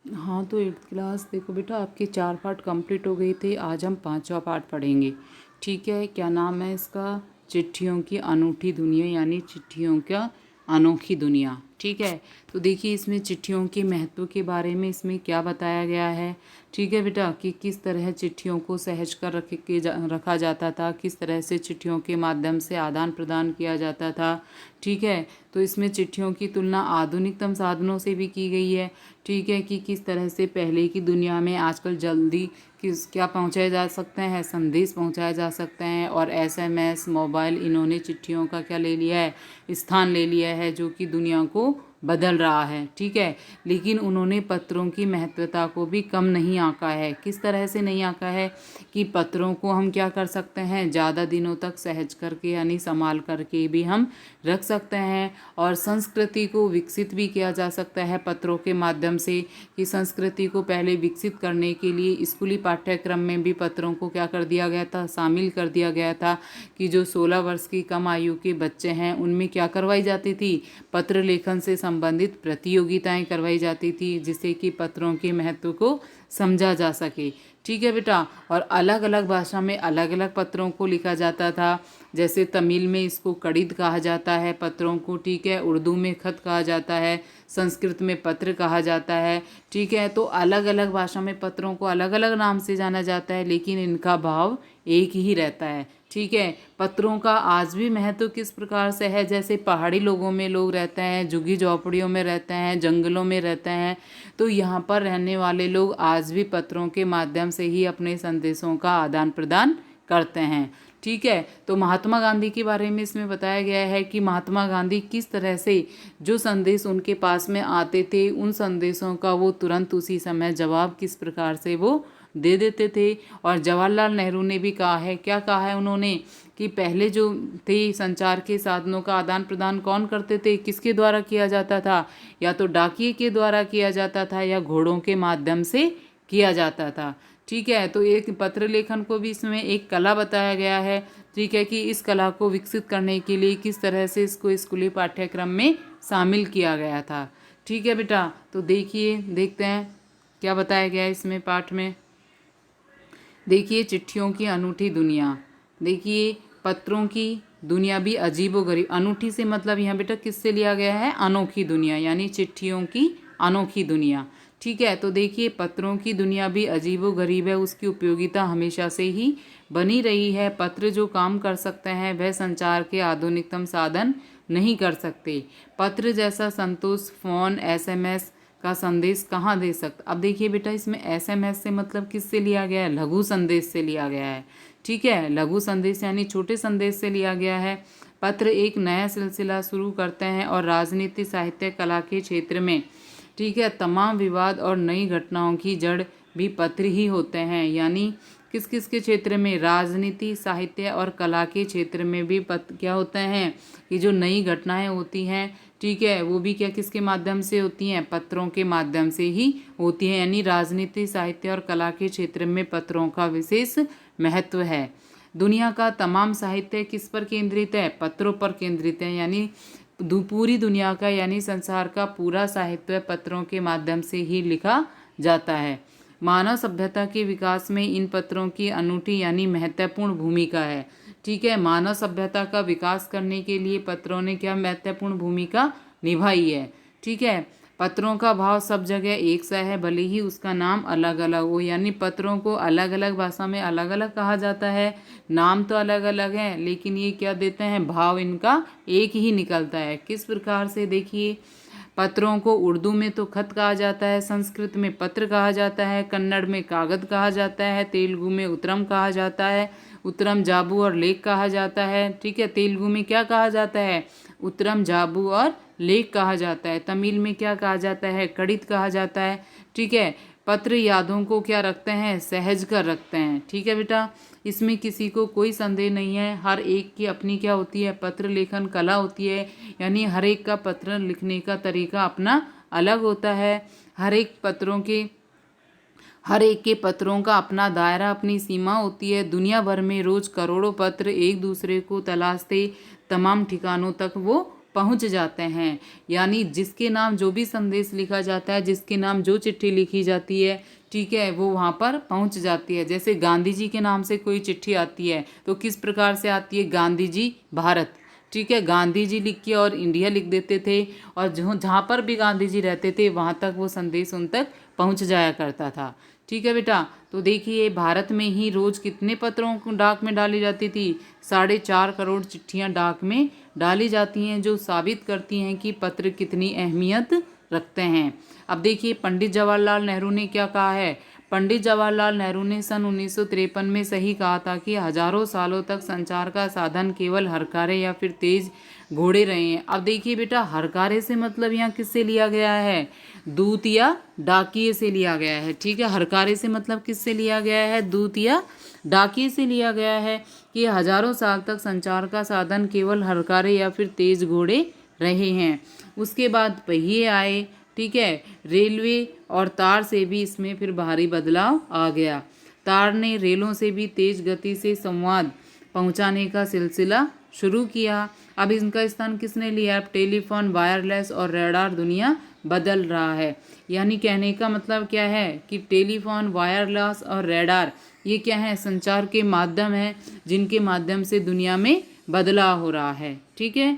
हाँ, तो 8th class देखो बेटा, आपके 4 पार्ट कंप्लीट हो गए थे। आज हम 5वां पार्ट पढ़ेंगे। ठीक है, क्या नाम है इसका? चिट्ठियों की अनूठी दुनिया, यानी चिट्ठियों का अनोखी दुनिया। ठीक है, तो देखिए इसमें चिट्ठियों के महत्व के बारे में इसमें क्या बताया गया है। ठीक है बेटा, कि किस तरह चिट्ठियों को सहेज कर रखा जाता था, किस तरह से चिट्ठियों के माध्यम से आदान प्रदान किया जाता था। ठीक है, तो इसमें चिट्ठियों की तुलना आधुनिकतम साधनों से भी की गई है। ठीक है, कि किस तरह से पहले की दुनिया में आजकल जल्दी क्या पहुंचाए जा सकते हैं, संदेश पहुंचाए जा सकते हैं, और एसएमएस, मोबाइल, इन्होंने चिट्ठियों का क्या ले लिया है, स्थान ले लिया है, जो कि दुनिया को बदल रहा है। ठीक है, लेकिन उन्होंने पत्रों की महत्वता को भी कम नहीं आंका है। किस तरह से नहीं आंका है कि पत्रों को हम क्या कर सकते हैं, ज़्यादा दिनों तक सहेज करके यानी संभाल करके भी हम रख सकते हैं, और संस्कृति को विकसित भी किया जा सकता है पत्रों के माध्यम से। कि संस्कृति को पहले विकसित करने के लिए स्कूली पाठ्यक्रम में भी पत्रों को क्या कर दिया गया था, शामिल कर दिया गया था। कि जो 16 वर्ष की कम आयु के बच्चे हैं उनमें क्या करवाई जाती थी, पत्र लेखन से संबंधित प्रतियोगिताएं करवाई जाती थी, जिससे कि पत्रों के महत्व को समझा जा सके। ठीक है बेटा, और अलग अलग भाषा में अलग अलग पत्रों को लिखा जाता था। जैसे तमिल में इसको कड़ित कहा जाता है पत्रों को। ठीक है, उर्दू में खत कहा जाता है, संस्कृत में पत्र कहा जाता है। ठीक है, तो अलग अलग भाषा में पत्रों को अलग अलग नाम से जाना जाता है, लेकिन इनका भाव एक ही रहता है। ठीक है, पत्रों का आज भी महत्व किस प्रकार से है, जैसे पहाड़ी लोगों में लोग रहते हैं, झुग्गी झोपड़ियों में रहते हैं, जंगलों में रहते हैं, तो यहाँ पर रहने वाले लोग आज भी पत्रों के माध्यम से ही अपने संदेशों का आदान प्रदान करते हैं। ठीक है, तो महात्मा गांधी के बारे में इसमें बताया गया है कि महात्मा गांधी किस तरह से जो संदेश उनके पास में आते थे, उन संदेशों का वो तुरंत उसी समय जवाब किस प्रकार से वो दे देते थे। और जवाहरलाल नेहरू ने भी कहा है, क्या कहा है उन्होंने, कि पहले जो थे संचार के साधनों का आदान प्रदान कौन करते थे, किसके द्वारा किया जाता था, या तो डाकिए के द्वारा किया जाता था या घोड़ों के माध्यम से किया जाता था। ठीक है, तो एक पत्र लेखन को भी इसमें एक कला बताया गया है। ठीक है, कि इस कला को विकसित करने के लिए किस तरह से इसको स्कूली पाठ्यक्रम में शामिल किया गया था। ठीक है बेटा, तो देखते हैं क्या बताया गया है इसमें पाठ में। देखिए चिट्ठियों की अनूठी दुनिया। देखिए पत्रों की दुनिया भी अजीबोगरीब, अनूठी से मतलब यहाँ बेटा किससे लिया गया है, अनोखी दुनिया, यानी चिट्ठियों की अनोखी दुनिया। ठीक है, तो देखिए पत्रों की दुनिया भी अजीबोगरीब है, उसकी उपयोगिता हमेशा से ही बनी रही है। पत्र जो काम कर सकते हैं वह संचार के आधुनिकतम साधन नहीं कर सकते। पत्र जैसा संतोष फ़ोन, एसएमएस का संदेश कहाँ दे सकता। अब देखिए बेटा, इसमें एसएमएस से मतलब किससे लिया गया है, लघु संदेश से लिया गया है। ठीक है, लघु संदेश यानी छोटे संदेश से लिया गया है। पत्र एक नया सिलसिला शुरू करते हैं और राजनीति, साहित्य, कला के क्षेत्र में, ठीक है, तमाम विवाद और नई घटनाओं की जड़ भी पत्र ही होते हैं। यानी किस किस के क्षेत्र में, राजनीति, साहित्य और कला के क्षेत्र में भी पत्र क्या होते हैं, कि जो नई घटनाएं होती हैं, ठीक है, वो भी क्या किसके माध्यम से होती हैं, पत्रों के माध्यम से ही होती हैं। यानी राजनीति, साहित्य और कला के क्षेत्र में पत्रों का विशेष महत्व है। दुनिया का तमाम साहित्य किस पर केंद्रित है, पत्रों पर केंद्रित है। यानी पूरी दुनिया का यानी संसार का पूरा साहित्य पत्रों के माध्यम से ही लिखा जाता है। मानव सभ्यता के विकास में इन पत्रों की अनूठी यानी महत्वपूर्ण भूमिका है। ठीक है, मानव सभ्यता का विकास करने के लिए पत्रों ने क्या महत्वपूर्ण भूमिका निभाई है। ठीक है, पत्रों का भाव सब जगह एक सा है, भले ही उसका नाम अलग अलग हो। यानी पत्रों को अलग अलग भाषा में अलग अलग कहा जाता है, नाम तो अलग अलग है, लेकिन ये क्या देते हैं, भाव इनका एक ही निकलता है। किस प्रकार से, देखिए पत्रों को उर्दू में तो खत कहा जाता है, संस्कृत में पत्र कहा जाता है, कन्नड़ में कागज कहा जाता है, तेलुगु में उत्तरम कहा जाता है, उत्तरम जाबू और लेख कहा जाता है। ठीक है, तेलुगु में क्या कहा जाता है, उत्तरम जाबू और लेख कहा जाता है। तमिल में क्या कहा जाता है, कड़ित कहा जाता है। ठीक है, पत्र यादों को क्या रखते हैं, सहज कर रखते हैं। ठीक है बेटा, इसमें किसी को कोई संदेह नहीं है, हर एक की अपनी क्या होती है, पत्र लेखन कला होती है। यानी हर एक का पत्र लिखने का तरीका अपना अलग होता है। हर एक के पत्रों का अपना दायरा, अपनी सीमा होती है। दुनिया भर में रोज करोड़ों पत्र एक दूसरे को तलाशते तमाम ठिकानों तक वो पहुंच जाते हैं। यानी जिसके नाम जो भी संदेश लिखा जाता है, जिसके नाम जो चिट्ठी लिखी जाती है, ठीक है, वो वहाँ पर पहुँच जाती है। जैसे गांधी जी के नाम से कोई चिट्ठी आती है तो किस प्रकार से आती है, गांधी जी भारत, ठीक है, गांधी जी लिख के और इंडिया लिख देते थे, और जहाँ पर भी गांधी जी रहते थे वहाँ तक वो संदेश उन तक पहुँच जाया करता था। ठीक है बेटा, तो देखिए भारत में ही रोज़ कितने पत्रों को डाक में डाली जाती थी, 4.5 करोड़ चिट्ठियाँ डाक में डाली जाती हैं, जो साबित करती हैं कि पत्र कितनी अहमियत रखते हैं। अब देखिए पंडित जवाहरलाल नेहरू ने क्या कहा है। पंडित जवाहरलाल नेहरू ने सन 1953 में सही कहा था कि हजारों सालों तक संचार का साधन केवल हरकारे या फिर तेज घोड़े रहे हैं। अब देखिए बेटा, हरकारे से मतलब यहाँ किससे लिया गया है, दूत या डाकिए से लिया गया है। ठीक है, हरकारे से मतलब किससे लिया गया है, दूत या डाकिए से लिया गया है कि हजारों साल तक संचार का साधन केवल हरकारे या फिर तेज घोड़े रहे हैं। उसके बाद पहिए आए, ठीक है, रेलवे और तार से भी इसमें फिर भारी बदलाव आ गया। तार ने रेलों से भी तेज गति से संवाद पहुंचाने का सिलसिला शुरू किया। अब इनका स्थान किसने लिया, अब टेलीफोन, वायरलेस और रडार दुनिया बदल रहा है। यानी कहने का मतलब क्या है कि टेलीफोन, वायरलेस और रडार ये क्या है, संचार के माध्यम है जिनके माध्यम से दुनिया में बदलाव हो रहा है। ठीक है,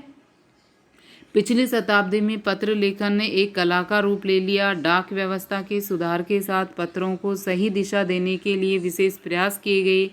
पिछली शताब्दी में पत्र लेखन ने एक कला का रूप ले लिया। डाक व्यवस्था के सुधार के साथ पत्रों को सही दिशा देने के लिए विशेष प्रयास किए गए।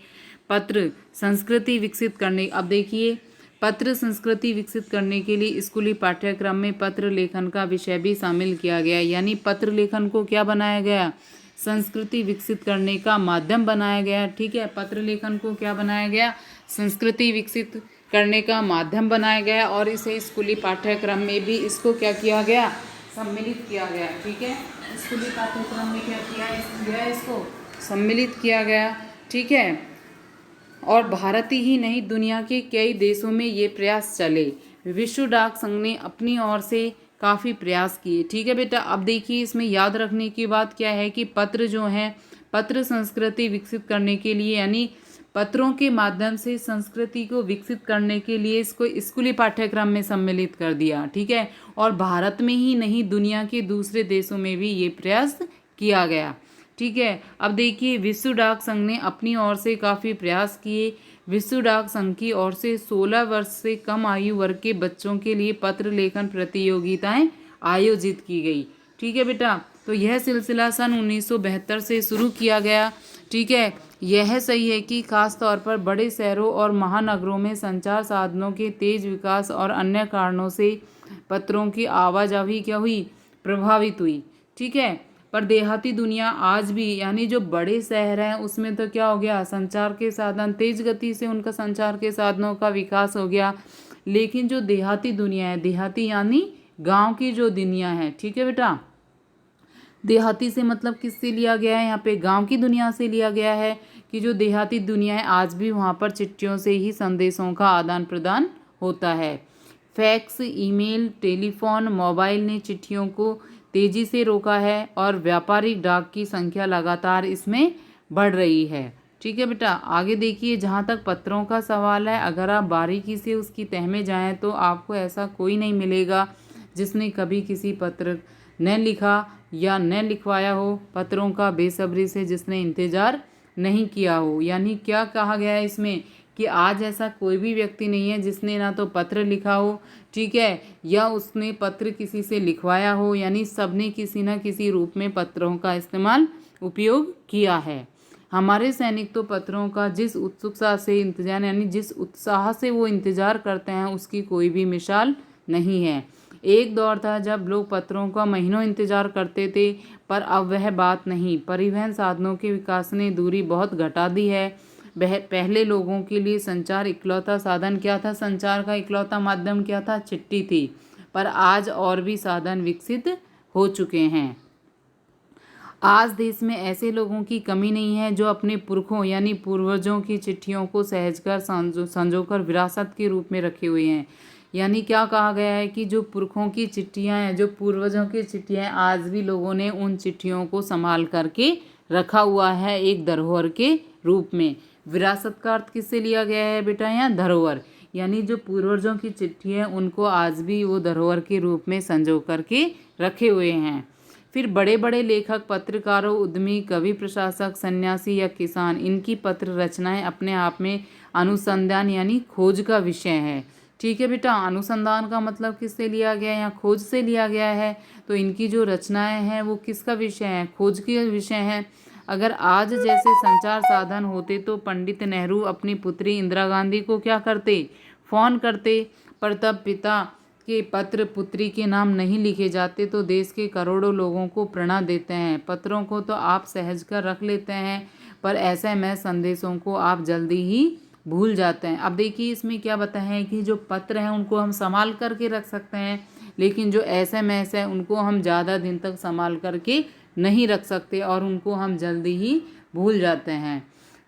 पत्र संस्कृति विकसित करने, अब देखिए पत्र संस्कृति विकसित करने के लिए स्कूली पाठ्यक्रम में पत्र लेखन का विषय भी शामिल किया गया। यानी पत्र लेखन को क्या बनाया गया, संस्कृति विकसित करने का माध्यम बनाया गया। ठीक है, पत्र लेखन को क्या बनाया गया, संस्कृति विकसित करने का माध्यम बनाया गया, और इसे स्कूली पाठ्यक्रम में भी इसको क्या किया गया, सम्मिलित किया गया। ठीक है, स्कूली पाठ्यक्रम में क्या किया गया, इसको सम्मिलित किया गया। ठीक है, और भारत ही नहीं दुनिया के कई देशों में ये प्रयास चले। विश्व डाक संघ ने अपनी ओर से काफ़ी प्रयास किए। ठीक है बेटा, अब देखिए इसमें याद रखने की बात क्या है कि पत्र जो है, पत्र संस्कृति विकसित करने के लिए, यानी पत्रों के माध्यम से संस्कृति को विकसित करने के लिए इसको स्कूली पाठ्यक्रम में सम्मिलित कर दिया। ठीक है, और भारत में ही नहीं दुनिया के दूसरे देशों में भी ये प्रयास किया गया। ठीक है, अब देखिए विश्व डाक संघ ने अपनी ओर से काफ़ी प्रयास किए। विश्व डाक संघ की ओर से 16 वर्ष से कम आयु वर्ग के बच्चों के लिए पत्र लेखन प्रतियोगिताएं आयोजित की गई। ठीक है बेटा, तो यह सिलसिला सन 1972 से शुरू किया गया। ठीक है, यह सही है कि खास तौर पर बड़े शहरों और महानगरों में संचार साधनों के तेज विकास और अन्य कारणों से पत्रों की आवाजाही क्या हुई, प्रभावित हुई। ठीक है, पर देहाती दुनिया आज भी, यानी जो बड़े शहर हैं उसमें तो क्या हो गया, संचार के साधन तेज गति से उनका संचार के साधनों का विकास हो गया। लेकिन जो देहाती दुनिया है, देहाती यानी गांव की जो दुनिया है, ठीक है बेटा, देहाती से मतलब किससे लिया गया है, यहाँ पे गांव की दुनिया से लिया गया है कि जो देहाती दुनिया है आज भी वहाँ पर चिट्ठियों से ही संदेशों का आदान प्रदान होता है। फैक्स, ईमेल, टेलीफोन, मोबाइल ने चिट्ठियों को तेजी से रोका है और व्यापारिक डाक की संख्या लगातार इसमें बढ़ रही है। ठीक है बेटा, आगे देखिए, जहाँ तक पत्रों का सवाल है, अगर आप बारीकी से उसकी तह में जाएँ तो आपको ऐसा कोई नहीं मिलेगा जिसने कभी किसी पत्र न लिखा या न लिखवाया हो, पत्रों का बेसब्री से जिसने इंतज़ार नहीं किया हो। यानी क्या कहा गया है इसमें कि आज ऐसा कोई भी व्यक्ति नहीं है जिसने ना तो पत्र लिखा हो, ठीक है, या उसने पत्र किसी से लिखवाया हो। यानी सबने किसी न किसी रूप में पत्रों का इस्तेमाल, उपयोग किया है। हमारे सैनिक तो पत्रों का जिस उत्सुकता से इंतजार, यानी जिस उत्साह से वो इंतज़ार करते हैं उसकी कोई भी मिसाल नहीं है। एक दौर था जब लोग पत्रों का महीनों इंतजार करते थे, पर अब वह बात नहीं। परिवहन साधनों के विकास ने दूरी बहुत घटा दी है। पहले लोगों के लिए संचार इकलौता साधन क्या था, संचार का इकलौता माध्यम क्या था, चिट्ठी थी। पर आज और भी साधन विकसित हो चुके हैं। आज देश में ऐसे लोगों की कमी नहीं है जो अपने पुरखों यानी पूर्वजों की चिट्ठियों को सहजकर संजोकर विरासत के रूप में रखे हुए हैं। यानी क्या कहा गया है कि जो पुरखों की चिट्ठियां हैं, जो पूर्वजों की चिट्ठियां हैं, आज भी लोगों ने उन चिट्ठियों को संभाल करके रखा हुआ है एक धरोहर के रूप में। विरासत का अर्थ किससे लिया गया है बेटा, यहाँ धरोहर। यानी जो पूर्वजों की चिट्ठी है उनको आज भी वो धरोहर के रूप में संजो करके रखे हुए हैं। फिर बड़े बड़े लेखक, पत्रकारों, उद्यमी, कवि, प्रशासक, सन्यासी या किसान, इनकी पत्र रचनाएं अपने आप में अनुसंधान यानी खोज का विषय है। ठीक है बेटा, अनुसंधान का मतलब किससे लिया गया है, यहाँ खोज से लिया गया है। तो इनकी जो रचनाएं हैं वो किसका विषय है, खोज के विषय हैं। अगर आज जैसे संचार साधन होते तो पंडित नेहरू अपनी पुत्री इंदिरा गांधी को क्या करते, फ़ोन करते। पर तब पिता के पत्र पुत्री के नाम नहीं लिखे जाते तो देश के करोड़ों लोगों को प्रेरणा देते हैं। पत्रों को तो आप सहज कर रख लेते हैं, पर एसएमएस संदेशों को आप जल्दी ही भूल जाते हैं। अब देखिए इसमें क्या बताया है कि जो पत्र हैं उनको हम संभाल करके रख सकते हैं, लेकिन जो एसएमएस है उनको हम ज़्यादा दिन तक संभाल करके नहीं रख सकते और उनको हम जल्दी ही भूल जाते हैं।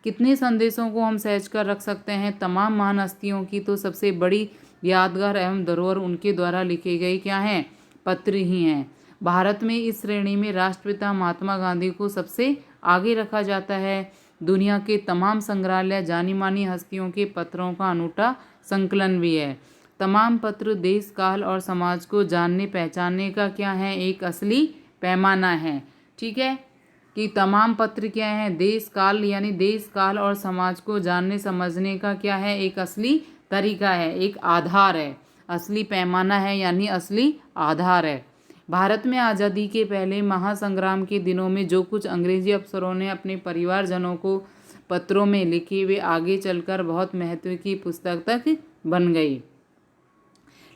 कितने संदेशों को हम सहज कर रख सकते हैं, तमाम महान हस्तियों की तो सबसे बड़ी यादगार एवं धरोहर उनके द्वारा लिखे गए क्या हैं, पत्र ही हैं। भारत में इस श्रेणी में राष्ट्रपिता महात्मा गांधी को सबसे आगे रखा जाता है। दुनिया के तमाम संग्रहालय जानी मानी हस्तियों के पत्रों का अनूठा संकलन भी है। तमाम पत्र देश, काल और समाज को जानने पहचानने का क्या है, एक असली पैमाना है। ठीक है, कि तमाम पत्र क्या हैं, देश काल यानी देश काल और समाज को जानने समझने का क्या है, एक असली तरीका है, एक आधार है। असली पैमाना है यानी असली आधार है। भारत में आज़ादी के पहले महासंग्राम के दिनों में जो कुछ अंग्रेजी अफसरों ने अपने परिवारजनों को पत्रों में लिखी वे आगे चलकर बहुत महत्व की पुस्तक तक बन गई।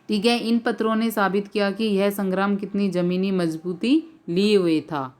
ठीक है, इन पत्रों ने साबित किया कि यह संग्राम कितनी ज़मीनी मजबूती लिए हुए था।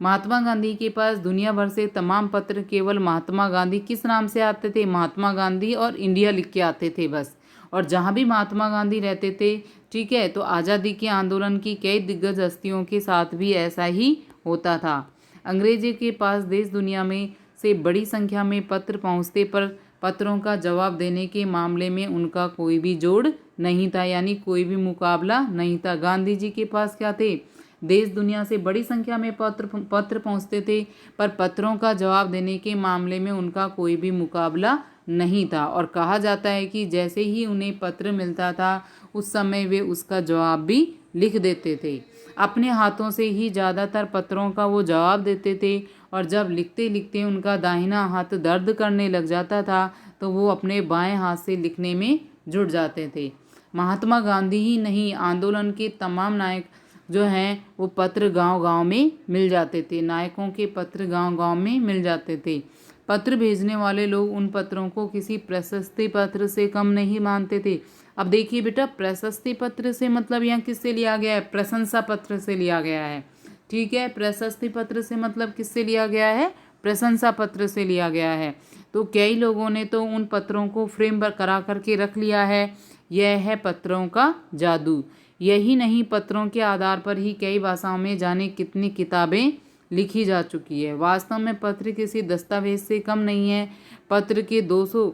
महात्मा गांधी के पास दुनिया भर से तमाम पत्र केवल महात्मा गांधी किस नाम से आते थे, महात्मा गांधी और इंडिया लिख के आते थे बस। और जहाँ भी महात्मा गांधी रहते थे, ठीक है, तो आज़ादी के आंदोलन की कई दिग्गज हस्तियों के साथ भी ऐसा ही होता था। अंग्रेजी के पास देश दुनिया में से बड़ी संख्या में पत्र पहुँचते, पर पत्रों का जवाब देने के मामले में उनका कोई भी जोड़ नहीं था, यानी कोई भी मुकाबला नहीं था। गांधी जी के पास क्या थे, देश दुनिया से बड़ी संख्या में पत्र पहुंचते थे, पर पत्रों का जवाब देने के मामले में उनका कोई भी मुकाबला नहीं था। और कहा जाता है कि जैसे ही उन्हें पत्र मिलता था उस समय वे उसका जवाब भी लिख देते थे। अपने हाथों से ही ज़्यादातर पत्रों का वो जवाब देते थे, और जब लिखते लिखते उनका दाहिना हाथ दर्द करने लग जाता था तो वो अपने बाएं हाथ से लिखने में जुट जाते थे। महात्मा गांधी ही नहीं, आंदोलन के तमाम नायक जो हैं वो पत्र गांव-गांव में मिल जाते थे। नायकों के पत्र गांव-गांव में मिल जाते थे। पत्र भेजने वाले लोग उन पत्रों को किसी प्रशस्ति पत्र से कम नहीं मानते थे। अब देखिए बेटा, प्रशस्ति पत्र से मतलब यहाँ किससे लिया गया है, प्रशंसा पत्र से लिया गया है। ठीक है, प्रशस्ति पत्र से मतलब किससे लिया गया है, प्रशंसा पत्र से लिया गया है। तो कई लोगों ने तो उन पत्रों को फ्रेम करा करके रख लिया है। यह है पत्रों का जादू। यही नहीं, पत्रों के आधार पर ही कई भाषाओं में जाने कितनी किताबें लिखी जा चुकी है। वास्तव में पत्र किसी दस्तावेज से कम नहीं है। पत्र के 200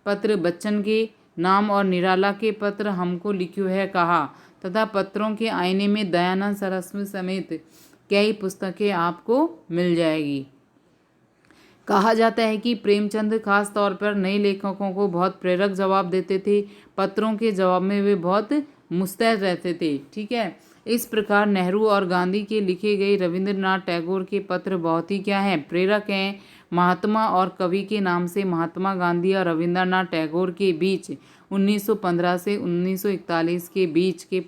पत्र बच्चन के नाम और निराला के पत्र हमको लिखियो है कहा, तथा पत्रों के आईने में दयानंद सरस्वती समेत कई पुस्तकें आपको मिल जाएगी। कहा जाता है कि प्रेमचंद खास तौर पर नए लेखकों को बहुत प्रेरक जवाब देते थे। पत्रों के जवाब में वे बहुत मुस्तैद रहते थे। ठीक है, इस प्रकार नेहरू और गांधी के लिखे गए रविंद्रनाथ टैगोर के पत्र बहुत ही क्या हैं, प्रेरक हैं। महात्मा और कवि के नाम से महात्मा गांधी और रविंद्रनाथ टैगोर के बीच 1915 से 1941 के बीच के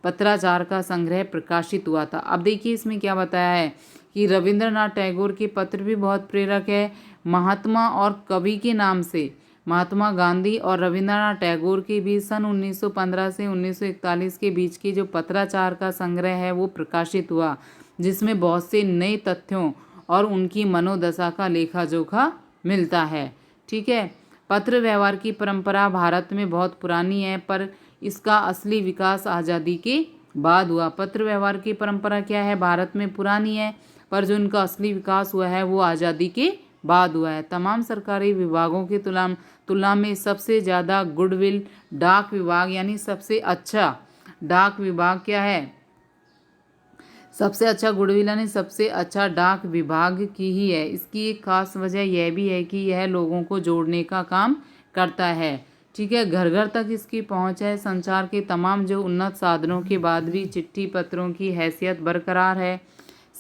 पत्राचार का संग्रह प्रकाशित हुआ था। अब देखिए इसमें क्या बताया है कि रविंद्रनाथ टैगोर के पत्र भी बहुत प्रेरक है। महात्मा और कवि के नाम से महात्मा गांधी और रविंद्रनाथ टैगोर के बीच सन 1915 से 1941 के बीच की जो पत्राचार का संग्रह है वो प्रकाशित हुआ, जिसमें बहुत से नए तथ्यों और उनकी मनोदशा का लेखा जोखा मिलता है। ठीक है, पत्र व्यवहार की परंपरा भारत में बहुत पुरानी है, पर इसका असली विकास आज़ादी के बाद हुआ। पत्र व्यवहार की परंपरा क्या है, भारत में पुरानी है, पर जो इनका असली विकास हुआ है वो आज़ादी के बाद हुआ है। तमाम सरकारी विभागों की तुलना में सबसे ज़्यादा गुडविल डाक विभाग यानी सबसे अच्छा डाक विभाग क्या है, सबसे अच्छा गुडविल यानी सबसे अच्छा डाक विभाग की ही है। इसकी एक खास वजह यह भी है कि यह लोगों को जोड़ने का काम करता है। ठीक है। घर घर तक इसकी पहुंच है। संचार के तमाम जो उन्नत साधनों के बाद भी चिट्ठी पत्रों की हैसियत बरकरार है।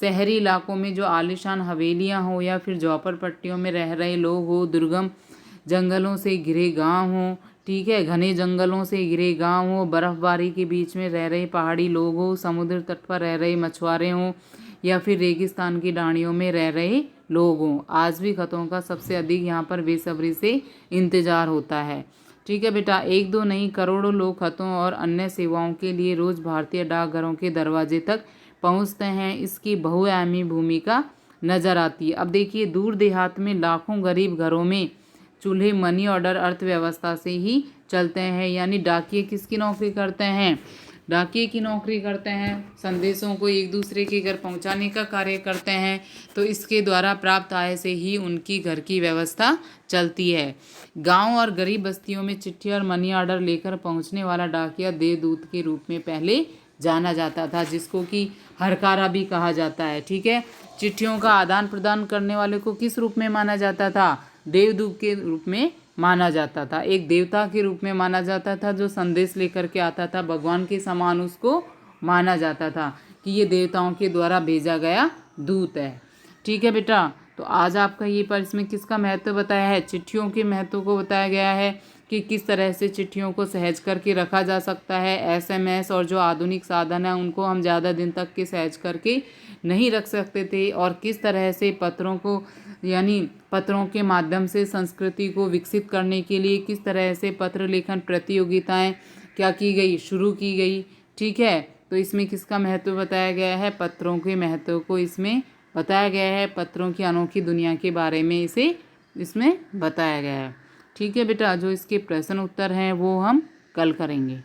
शहरी इलाकों में जो आलीशान हवेलियां हो या फिर झोपड़पट्टियों में रह रहे लोग हो, दुर्गम जंगलों से घिरे गांव हो, ठीक है, घने जंगलों से घिरे गांव हो, बर्फबारी के बीच में रह रहे पहाड़ी लोग हो, समुद्र तट पर रह रहे मछुआरे हों या फिर रेगिस्तान की डांडियों में रह रहे लोग हों, आज भी खतों का सबसे अधिक यहाँ पर बेसब्री से इंतजार होता है। ठीक है बेटा, एक दो नहीं करोड़ों लोग खतों और अन्य सेवाओं के लिए रोज भारतीय डाकघरों के दरवाजे तक पहुंचते हैं। इसकी बहुआयामी भूमिका नजर आती है। अब देखिए, दूर देहात में लाखों गरीब घरों में चूल्हे मनी ऑर्डर अर्थव्यवस्था से ही चलते हैं। यानी डाकिये किसकी नौकरी करते हैं? डाकिये की नौकरी करते हैं, संदेशों को एक दूसरे के घर पहुंचाने का कार्य करते हैं। तो इसके द्वारा प्राप्त आय से ही उनकी घर की व्यवस्था चलती है। गांव और गरीब बस्तियों में चिट्ठी और मनी ऑर्डर लेकर पहुंचने वाला डाकिया देवदूत के रूप में पहले जाना जाता था, जिसको कि हरकारा भी कहा जाता है। ठीक है। चिट्ठियों का आदान प्रदान करने वाले को किस रूप में माना जाता था? देवदूत के रूप में माना जाता था। एक देवता के रूप में माना जाता था जो संदेश लेकर के आता था। भगवान के समान उसको माना जाता था कि ये देवताओं के द्वारा भेजा गया दूत है। ठीक है बेटा, तो आज आपका ये पर इसमें किसका महत्व बताया है? चिट्ठियों के महत्व को बताया गया है कि किस तरह से चिट्ठियों को सहेज करके रखा जा सकता है। एसएमएस और जो आधुनिक साधन है उनको हम ज़्यादा दिन तक के सहेज करके नहीं रख सकते थे, और किस तरह से पत्रों को यानी पत्रों के माध्यम से संस्कृति को विकसित करने के लिए किस तरह से पत्र लेखन प्रतियोगिताएं क्या की गई, शुरू की गई। ठीक है, तो इसमें किसका महत्व बताया गया है? पत्रों के महत्व को इसमें बताया गया है। पत्रों की अनोखी दुनिया के बारे में इसमें बताया गया है। ठीक है बेटा, जो इसके प्रश्न उत्तर हैं वो हम कल करेंगे।